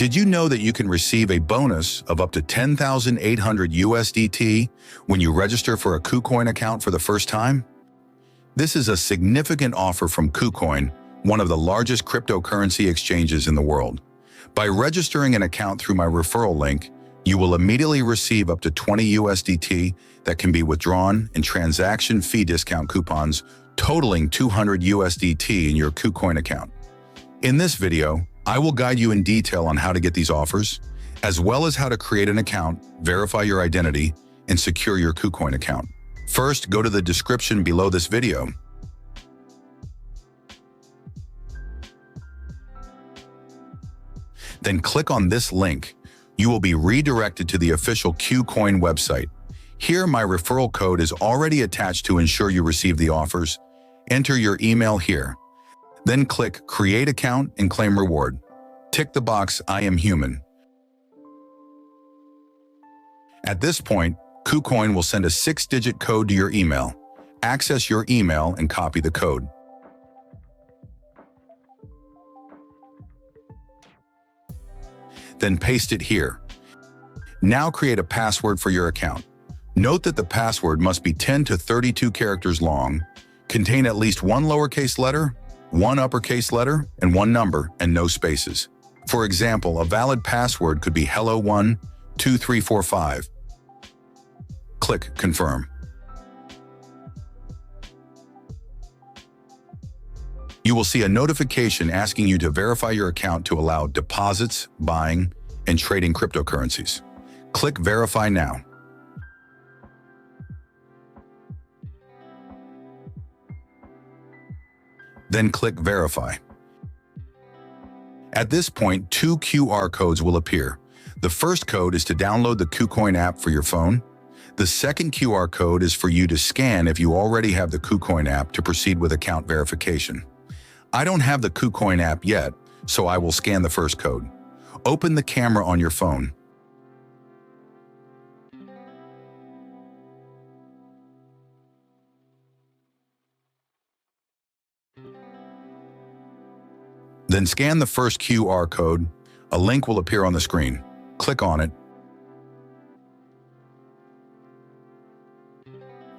Did you know that you can receive a bonus of up to 10,800 USDT when you register for a KuCoin account for the first time? This is a significant offer from KuCoin, one of the largest cryptocurrency exchanges in the world. By registering an account through my referral link, you will immediately receive up to 20 USDT that can be withdrawn in transaction fee discount coupons totaling 200 USDT in your KuCoin account. In this video, I will guide you in detail on how to get these offers, as well as how to create an account, verify your identity, and secure your KuCoin account. First, go to the description below this video. Then click on this link. You will be redirected to the official KuCoin website. Here, my referral code is already attached to ensure you receive the offers. Enter your email here. Then click Create Account and Claim Reward. Tick the box I am human. At this point, KuCoin will send a 6-digit code to your email. Access your email and copy the code. Then paste it here. Now create a password for your account. Note that the password must be 10 to 32 characters long, contain at least one lowercase letter, one uppercase letter, and one number, and no spaces. For example, a valid password could be hello12345. Click Confirm. You will see a notification asking you to verify your account to allow deposits, buying, and trading cryptocurrencies. Click Verify Now. Then click Verify. At this point, 2 QR codes will appear. The first code is to download the KuCoin app for your phone. The second QR code is for you to scan if you already have the KuCoin app to proceed with account verification. I don't have the KuCoin app yet, so I will scan the first code. Open the camera on your phone. Then scan the first QR code. A link will appear on the screen. Click on it.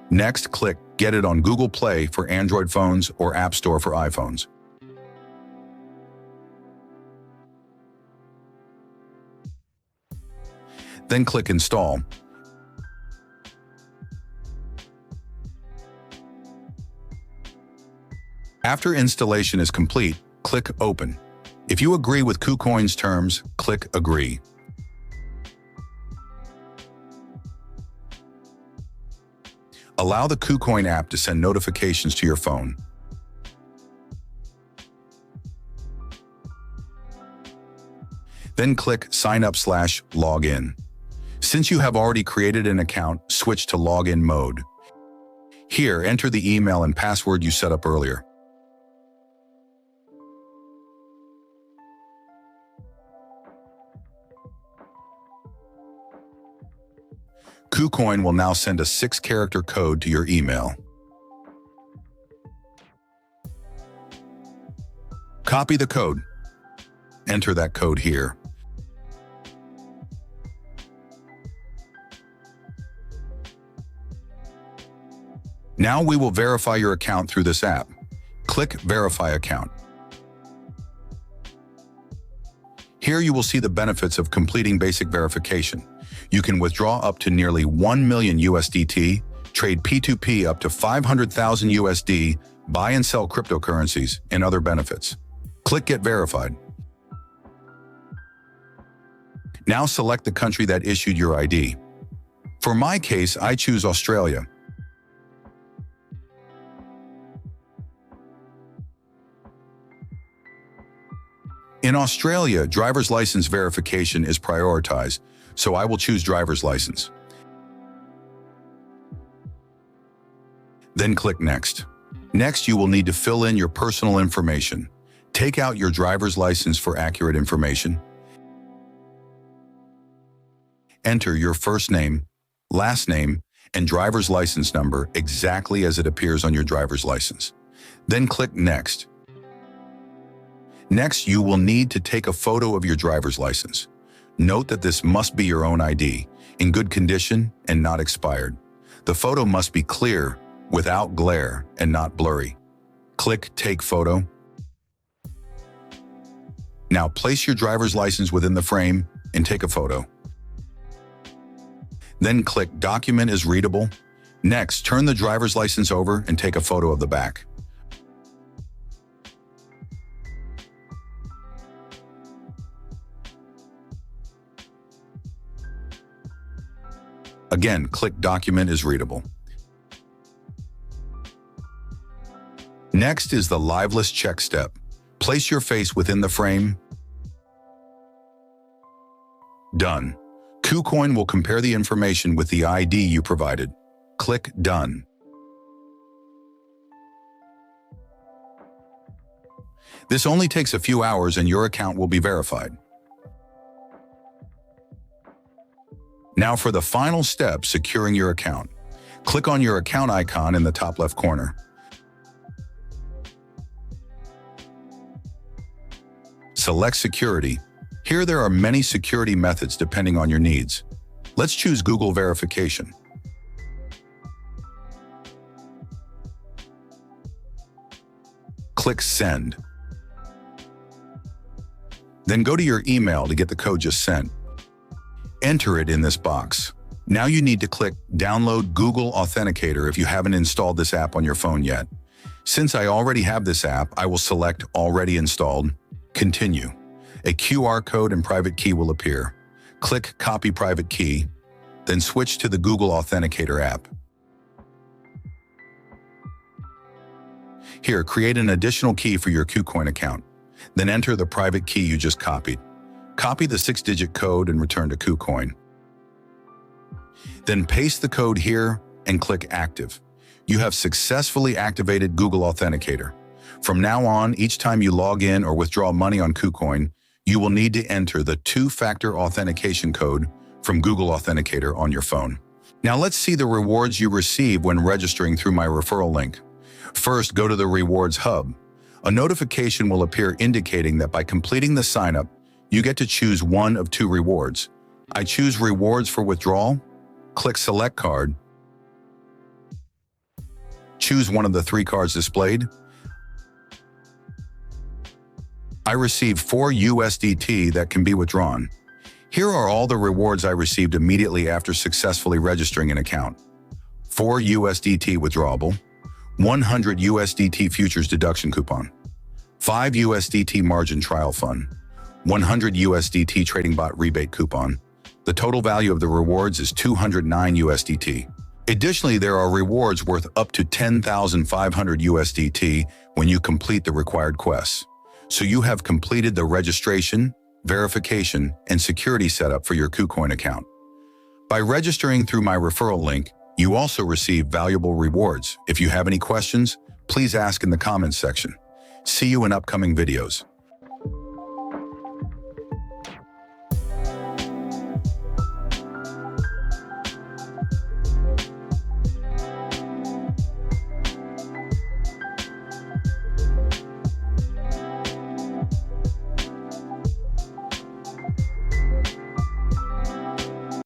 Next, click Get it on Google Play for Android phones or App Store for iPhones. Then click Install. After installation is complete, click Open. If you agree with KuCoin's terms, click Agree. Allow the KuCoin app to send notifications to your phone. Then click Sign Up/Login. Since you have already created an account, switch to Login mode. Here, enter the email and password you set up earlier. KuCoin will now send a 6-character code to your email. Copy the code. Enter that code here. Now we will verify your account through this app. Click Verify Account. Here you will see the benefits of completing basic verification. You can withdraw up to nearly 1 million USDT, trade P2P up to 500,000 USD, buy and sell cryptocurrencies, and other benefits. Click Get Verified. Now select the country that issued your ID. For my case, I choose Australia. In Australia, driver's license verification is prioritized, so I will choose driver's license. Then click Next. Next, you will need to fill in your personal information. Take out your driver's license for accurate information. Enter your first name, last name, and driver's license number exactly as it appears on your driver's license. Then click Next. Next, you will need to take a photo of your driver's license. Note that this must be your own ID, in good condition and not expired. The photo must be clear, without glare, and not blurry. Click Take Photo. Now place your driver's license within the frame and take a photo. Then click Document is readable. Next, turn the driver's license over and take a photo of the back. Again, click Document is readable. Next is the liveness check step. Place your face within the frame. Done. KuCoin will compare the information with the ID you provided. Click Done. This only takes a few hours and your account will be verified. Now for the final step, securing your account. Click on your account icon in the top left corner. Select Security. Here there are many security methods depending on your needs. Let's choose Google Verification. Click Send. Then go to your email to get the code just sent. Enter it in this box. Now you need to click Download Google Authenticator if you haven't installed this app on your phone yet. Since I already have this app, I will select Already Installed, Continue. A QR code and private key will appear. Click Copy Private Key, then switch to the Google Authenticator app. Here, create an additional key for your KuCoin account. Then enter the private key you just copied. Copy the 6-digit code and return to KuCoin. Then paste the code here and click Active. You have successfully activated Google Authenticator. From now on, each time you log in or withdraw money on KuCoin, you will need to enter the 2-factor authentication code from Google Authenticator on your phone. Now let's see the rewards you receive when registering through my referral link. First, go to the Rewards Hub. A notification will appear indicating that by completing the sign-up, you get to choose one of 2 rewards. I choose Rewards for Withdrawal. Click Select Card. Choose one of the 3 cards displayed. I receive 4 USDT that can be withdrawn. Here are all the rewards I received immediately after successfully registering an account. 4 USDT withdrawable, 100 USDT futures deduction coupon, 5 USDT margin trial fund, 100 USDT trading bot rebate coupon. The total value of the rewards is 209 USDT. Additionally, there are rewards worth up to 10,500 USDT when you complete the required quests. So you have completed the registration, verification, and security setup for your KuCoin account. By registering through my referral link, you also receive valuable rewards. If you have any questions, please ask in the comments section. See you in upcoming videos.